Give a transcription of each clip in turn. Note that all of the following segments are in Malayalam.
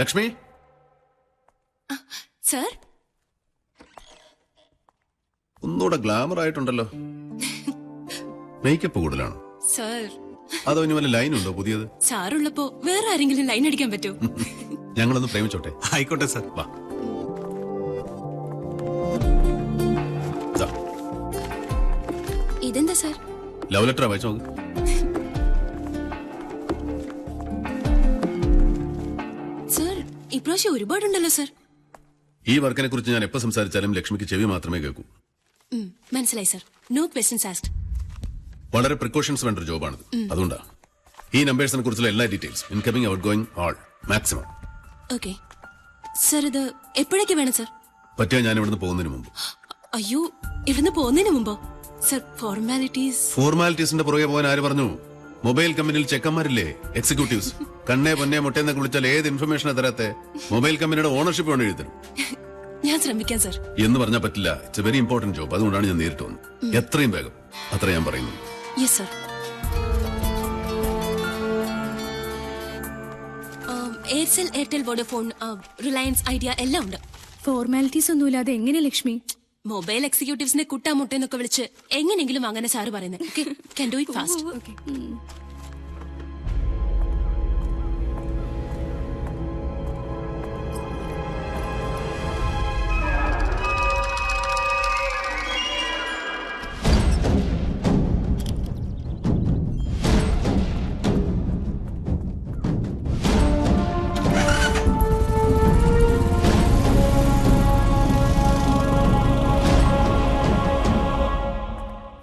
ലക്ഷ്മി സർ, ഒന്നുകൂടെ ഗ്ലാമർ ആയിട്ടുണ്ടല്ലോ. മേക്കപ്പ് കൂടുതലാണ്. സർ, അതോ ഇനി വല്ല ലൈൻ ഉണ്ടോ പുതിയത്? സാറുള്ളപ്പോ വേറെ ആരെങ്കിലും ലൈൻ അടിക്കാൻ പറ്റുമോ? ഞങ്ങളൊന്ന് പ്രേമിച്ചോട്ടെ. ആയിക്കോട്ടെ സാർ. വാ. ഇതെന്താ സർ? ലവ് ലെറ്റർ വായിച്ചു നോക്ക്. സർ, ഇപ്രാവശ്യം ഒരുപാടുണ്ടല്ലോ സർ. ഈ വർക്കിനെ കുറിച്ച് ഞാൻ എപ്പോ സംസാരിച്ചാലും ലക്ഷ്മിക്ക് ചെവി മാത്രമേ കേൾക്കൂ. മനസ്സിലായി സർ. No questions asked. വളരെ പ്രിക്കോഷൻസ് വേണ്ട ഒരു ജോബാണിത്. അതുകൊണ്ടാ ഈ നമ്പേഴ്സിനെ കുറിച്ചുള്ള എല്ലാ details incoming outgoing all maximum. Okay sir, ഇത് എപ്പോഴേക്ക് വേണം സർ? പറ്റിയ ഞാൻ ഇവിടുന്ന് പോകുന്നതിന് മുമ്പ്. അയ്യോ, ഇവിടുന്ന് പോകുന്നതിന് മുമ്പോ? സർ, ഫോർമാലിറ്റീസിന്റെ പുറകെ പോകാൻ ആര് പറഞ്ഞു? മൊബൈൽ കമ്പനിയിൽ ചെക്കന്മാരില്ലേ, എക്സിക്യൂട്ടീവ്സ്. കണ്ണേ പൊന്നെ മുട്ടേന്നൊക്കെ വിളിച്ചാൽ ഏത് ഇൻഫർമേഷനെ തരാത്തെ? മൊബൈൽ കമ്പനിയുടെ ഓണർഷിപ്പ് വേണം എഴുതണം. ഞാൻ ശ്രമിക്കാം സർ. എന്ന് പറഞ്ഞാൽ പറ്റില്ല. It's A very important job. അതുകൊണ്ടാണ് ഞാൻ നേരിട്ട് വന്നത്. എത്രയും വേഗം അത്ര ഞാൻ പറയുന്നു. Yes sir. Aircel, Airtel, Vodafone, Reliance, idea എല്ലാം ഉണ്ട്. ഫോർമാലിറ്റീസ് ഒന്നുമില്ലാതെ എങ്ങനെ ലക്ഷ്മി? മൊബൈൽ എക്സിക്യൂട്ടീവ്സിനെ കുട്ടാമുട്ടേന്നൊക്കെ വിളിച്ച് എങ്ങനെങ്കിലും അങ്ങനെ സാറ് പറയുന്നത്. Can do it fast.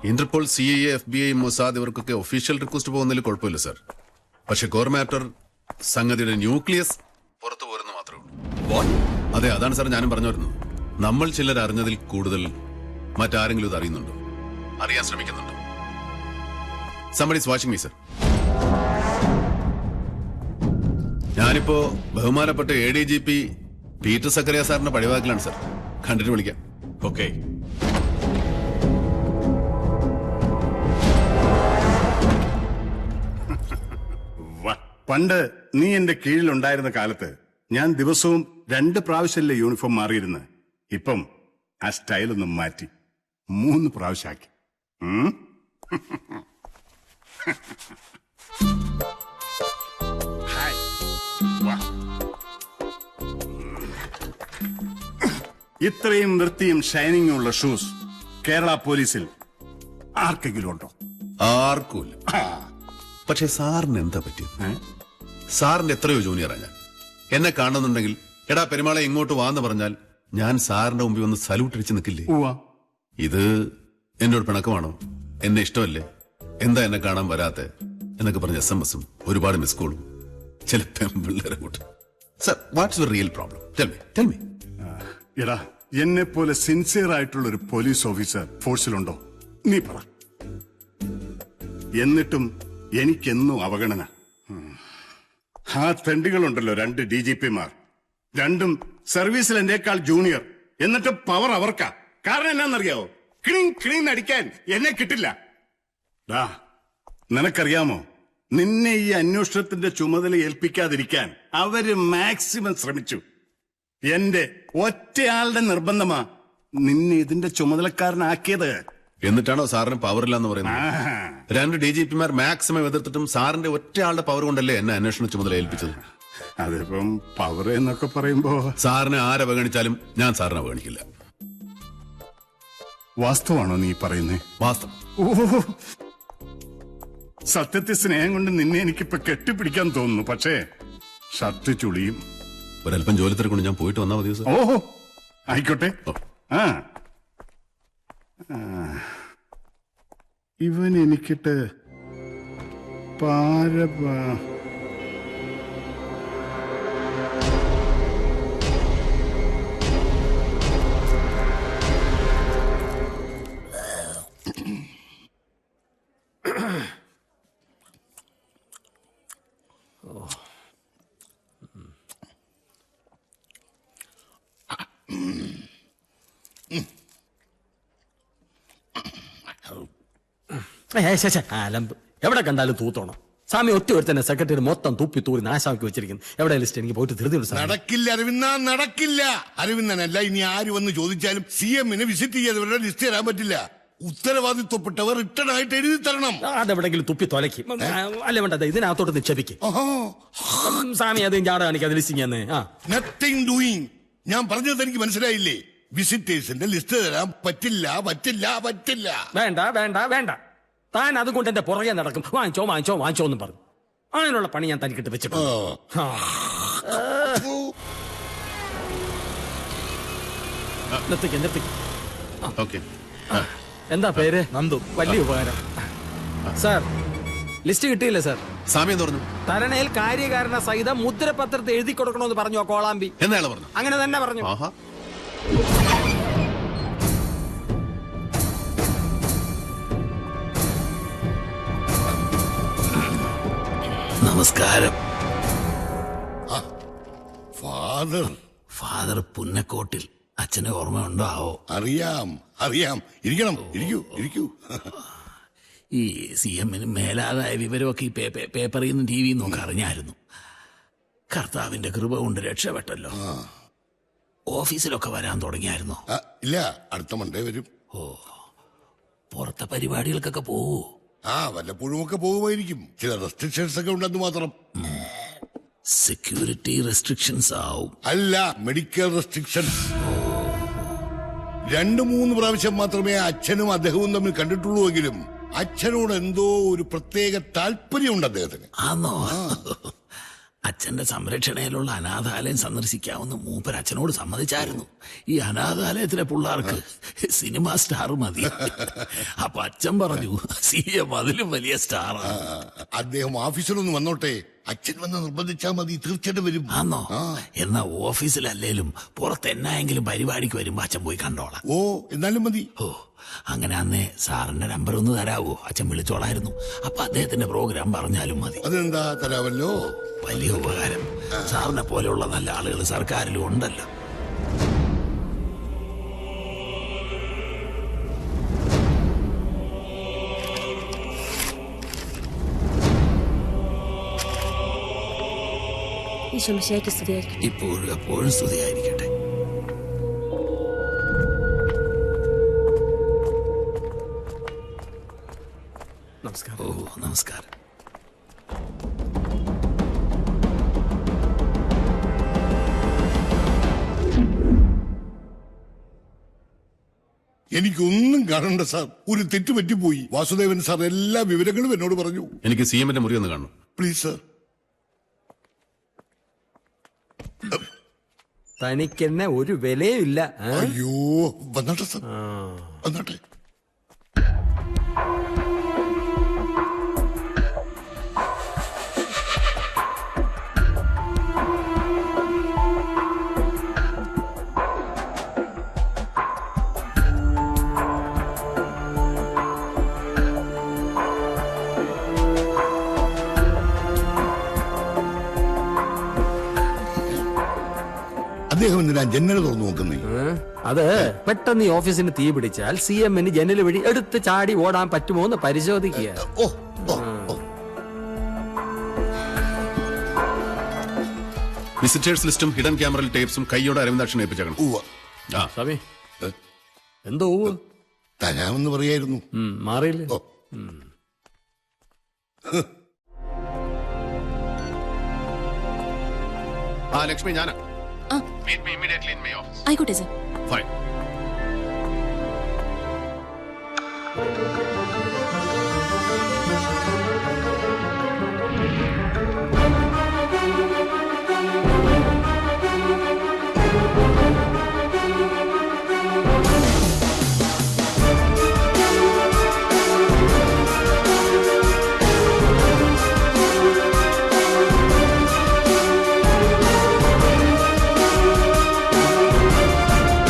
Interpol, CIA, FBI, Mossad ഇവർക്കൊക്കെ ഒഫീഷ്യൽ റിക്വസ്റ്റ് പോകുന്നതിൽ കുഴപ്പമില്ല സർ. പക്ഷെ കോർ മാറ്റർ സംഗതിയുടെ ന്യൂക്ലിയസ് പുറത്തു പോരുന്ന മാത്രമേ ഉള്ളൂ. അതെ, അതാണ് സാർ ഞാനും പറഞ്ഞു വരുന്നത്. നമ്മൾ ചിലർ അറിഞ്ഞതിൽ കൂടുതൽ മറ്റാരെങ്കിലും ഇത് അറിയുന്നുണ്ടോ, അറിയാൻ ശ്രമിക്കുന്നുണ്ടോ? somebody is watching me, sir. ഞാനിപ്പോ ബഹുമാനപ്പെട്ട ADGP പീറ്റർ സക്കറിയ സാറിന്റെ പടിവാക്കിലാണ് സർ. കണ്ടിട്ട് വിളിക്കാം. ഓക്കെ. പണ്ട് നീ എന്റെ കീഴിലുണ്ടായിരുന്ന കാലത്ത് ഞാൻ ദിവസവും 2 പ്രാവശ്യമല്ലേ യൂണിഫോം മാറിയിരുന്ന്. ഇപ്പം ആ സ്റ്റൈലൊന്ന് മാറ്റി 3 പ്രാവശ്യമാക്കി. ഇത്രയും വൃത്തിയും ഷൈനിങ്ങും ഉള്ള ഷൂസ് കേരള പോലീസിൽ ആർക്കെങ്കിലും ഉണ്ടോ? ആർക്കുമില്ല. പക്ഷെ സാറിന് എന്താ പറ്റിയത്? സാറിന്റെ എത്രയോ ജൂനിയറാ ഞാൻ. എന്നെ കാണുന്നുണ്ടെങ്കിൽ എടാ പെരുമാളെ ഇങ്ങോട്ട് വാന്ന് പറഞ്ഞാൽ ഞാൻ സാറിന്റെ മുമ്പിൽ ഒന്ന് സല്യൂട്ട് അടിച്ച് നിൽക്കില്ലേ? ഇത് എന്നോട് പിണക്കമാണോ? എന്നെ ഇഷ്ടമല്ലേ? എന്താ എന്നെ കാണാൻ വരാത്തെ എന്നൊക്കെ പറഞ്ഞ SMS-ഉം ഒരുപാട് മിസ് കോളും ചില പെമ്പിള്ളേരെ കൂട്ട്. Sir, what's your real problem? Tell me. എടാ, എന്നെ പോലെ സിൻസിയർ ആയിട്ടുള്ള ഒരു പോലീസ് ഓഫീസർ ഫോഴ്സിലുണ്ടോ? നീ പറ. എന്നിട്ടും എനിക്കെന്നും അവഗണന. ആ തെണ്ടികളുണ്ടല്ലോ 2 DGP-മാർ, രണ്ടും സർവീസിൽ എന്റെക്കാൾ ജൂനിയർ. എന്നിട്ട് പവർ അവർക്കാ. കാരണം എന്നാന്നറിയാവോ? ക്ലീൻ അടിക്കാൻ എന്നെ കിട്ടില്ല. നിനക്കറിയാമോ, നിന്നെ ഈ അന്വേഷണത്തിന്റെ ചുമതല ഏൽപ്പിക്കാതിരിക്കാൻ അവര് മാക്സിമം ശ്രമിച്ചു. എന്റെ ഒറ്റയാളുടെ നിർബന്ധമാ നിന്നെ ഇതിന്റെ ചുമതലക്കാരനാക്കിയത്. എന്നിട്ടാണോ സാറിന് പവറില്ലാന്ന് പറയുന്നത്? 2 DGP-മാർ മാക്സിമം എതിർത്തിട്ടും സാറിന്റെ ഒറ്റയാളുടെ പവർ കൊണ്ടല്ലേ എന്നെ അന്വേഷണ ചുമതല ഏൽപ്പിച്ചത്. അതിപ്പം പവർ എന്നൊക്കെ പറയുമ്പോ സാറിനെ ആരവഗണിച്ചാലും ഞാൻ സാറിനെ അവഗണിക്കില്ല. വാസ്തവാണോ നീ പറയുന്നേ? വാസ്തവം. ഓ, സത്യത്തിൽ സ്നേഹം കൊണ്ട് നിന്നെ എനിക്കിപ്പൊ കെട്ടിപ്പിടിക്കാൻ തോന്നുന്നു. പക്ഷേ ഷർട്ട് ചുളിയും. ഒരല്പം ജോലി തിരക്കൊണ്ട് ഞാൻ പോയിട്ട് വന്നാ മതി. ഓഹോ, ആയിക്കോട്ടെ. ഇവൻ എനിക്കിട്ട് അലമ്പ് എവിടെ കണ്ടാലും തൂത്തോണം. സ്വാമി ഒറ്റ ഒരുത്തന്നെ സെക്രട്ടറി മൊത്തം തുപ്പി തൂറി നാശാക്കി വെച്ചിരിക്കുന്നു. എവിടെ ലിസ്റ്റ്? എനിക്ക് പോയിട്ട് ധൃതി ഉണ്ട്. നടക്കില്ല അരവിന്ദ, നടക്കില്ല. അരവിന്ദനല്ല, ഇനി ആര് വന്ന് ചോദിച്ചാലും CM-നെ വിസിറ്റ് ചെയ്തവരുടെ ലിസ്റ്റ് തരാൻ പറ്റില്ല. ഉത്തരവാദിത്വപ്പെട്ടവർ റിട്ടേൺ ആയിട്ട് എഴുതി തരണം. അതെവിടെങ്കിലും തുപ്പി തൊലയ്ക്കും. അല്ല വേണ്ട, ഇതിനകത്തോട്ട് നിക്ഷേപിക്കും. സ്വാമി അത് ജാട കാണിക്കാതെ ലിസ്റ്റിംഗ് തന്നെ. Nothing doing. ഞാൻ പറഞ്ഞത് എനിക്ക് മനസ്സിലായില്ലേ? വിസിറ്റേഴ്സിന്റെ ലിസ്റ്റ് തരാൻ പറ്റില്ല, പറ്റില്ല, പറ്റില്ല. വേണ്ട വേണ്ട വേണ്ട, താൻ അതുകൊണ്ട് എന്റെ പുറകെ നടക്കും. വാങ്ങിച്ചോ വാങ്ങിച്ചോ വാങ്ങിച്ചോ എന്ന് പറഞ്ഞു. അതിനുള്ള പണി ഞാൻ തനിക്കിട്ട് വെച്ചിട്ടുണ്ട്. നിർത്തിക്ക്. ഓക്കെ. എന്താ പേര്? നന്ദു. വലിയ ഉപകാരം സാർ. ലിസ്റ്റ് കിട്ടിയില്ല സാർ. സ്വാമി എന്ന് പറഞ്ഞു. തരണയിൽ കാര്യകാരണ സഹിതം മുദ്രപത്രത്തിൽ എഴുതി കൊടുക്കണമെന്ന് പറഞ്ഞു കോളാമ്പി. എന്നയാള് പറഞ്ഞു. അങ്ങനെ തന്നെ പറഞ്ഞു. ആഹാ. നമസ്കാരം. ഫാദർ പുന്നക്കോട്ടിൽ. അച്ഛനെ ഓർമ്മയുണ്ടോ ആവോ? അറിയാം. ഇരിക്കണം, ഇരിക്കൂ. ഈ CM-ന് മേലാതായ വിവരമൊക്കെ ഈ പേപ്പറിൽ നിന്നും TV നിന്നൊക്കെ അറിഞ്ഞായിരുന്നു. കർത്താവിന്റെ കൃപ കൊണ്ട് രക്ഷപ്പെട്ടല്ലോ. ഓഫീസിലൊക്കെ വരാൻ തുടങ്ങിയായിരുന്നു? ഇല്ല, അടുത്ത മൺഡേ വരും. പുറത്തെ പരിപാടികൾക്കൊക്കെ പോവൂ? വല്ലപ്പോഴും ഒക്കെ പോകുമായിരിക്കും. ചില റെസ്ട്രിക്ഷൻസ് ഒക്കെ ഉണ്ടെന്ന് മാത്രം. സെക്യൂരിറ്റി റെസ്ട്രിക്ഷൻസ് ആവും? അല്ല, മെഡിക്കൽ റെസ്ട്രിക്ഷൻസ്. 2-3 പ്രാവശ്യം മാത്രമേ അച്ഛനും അദ്ദേഹവും തമ്മിൽ കണ്ടിട്ടുള്ളൂ എങ്കിലും അച്ഛനോട് എന്തോ ഒരു പ്രത്യേക താല്പര്യമുണ്ട് അദ്ദേഹത്തിന്. ആന്നോ? അച്ഛന്റെ സംരക്ഷണയിലുള്ള അനാഥാലയം സന്ദർശിക്കാവുന്ന മൂപ്പർ അച്ഛനോട് സമ്മതിച്ചായിരുന്നു. ഈ അനാഥാലയത്തിലെ പിള്ളേർക്ക് സിനിമ സ്റ്റാർ മതി. അപ്പൊ അച്ഛൻ പറഞ്ഞു CM അതിലും വലിയ സ്റ്റാറാണ്. അദ്ദേഹം ഓഫീസിലൊന്ന് വന്നോട്ടെ, അച്ഛൻ വന്ന് നിർബന്ധിച്ചാൽ മതി, തീർച്ചയായിട്ടും വരും. ആന്നോ? എന്നാ ഓഫീസിലല്ലേലും പുറത്ത് എന്നായെങ്കിലും പരിപാടിക്ക് വരുമ്പോ അച്ഛൻ പോയി കണ്ടോളാം. എന്നാലും മതി. അങ്ങനെ അന്നേ സാറിന്റെ നമ്പർ ഒന്ന് തരാവോ? അച്ഛൻ വിളിച്ചോളായിരുന്നു. അപ്പൊ അദ്ദേഹത്തിന്റെ പ്രോഗ്രാം പറഞ്ഞാലും മതി. അതെന്താ, തരാമല്ലോ. വലിയ ഉപകാരം. സാറിനെ പോലെയുള്ള നല്ല ആളുകൾ സർക്കാരിലും ഉണ്ടല്ലോ. ഇപ്പോഴും എപ്പോഴും സ്തുതിയായിരിക്കട്ടെ. നമസ്കാരം. നമസ്കാരം. എനിക്കൊന്നും കാണണ്ട സാർ, ഒരു തെറ്റ് പറ്റിപ്പോയി. വാസുദേവൻ സാർ എല്ലാ വിവരങ്ങളും എന്നോട് പറഞ്ഞു. എനിക്ക് CM-ന്റെ മുറി ഒന്ന് കാണണം പ്ലീസ് സാർ. തനിക്കെന്നെ ഒരു വിലയില്ല. അയ്യോ, വന്നോട്ടെ സാർ, വന്നോട്ടെ. അദ്ദേഹം എന്തിനാ ജനൽ തുറന്നു നോക്കുന്നേ? അത് പെട്ടെന്ന് ഈ ഓഫീസിന് തീ പിടിച്ചാൽ CM-ന് ജനൽ വഴി എടുത്ത് ചാടി ഓടാൻ പറ്റുമോ എന്ന് പരിശോധിക്കുക. വിസിറ്റേഴ്സ് ലിസ്റ്റും ഹിഡൻ ക്യാമറൽ ടേപ്സും കൈയോടെ അരവിന്ദാക്ഷൻ ഏൽപ്പിച്ചേക്കണം. സ്വാമി എന്തോ തരാമെന്ന് പറയായിരുന്നു. മാറിയില്ലേ? ലക്ഷ്മി, ഞാനാ. Meet me immediately in my office. ആയിക്കോട്ടെ സർ. Fine.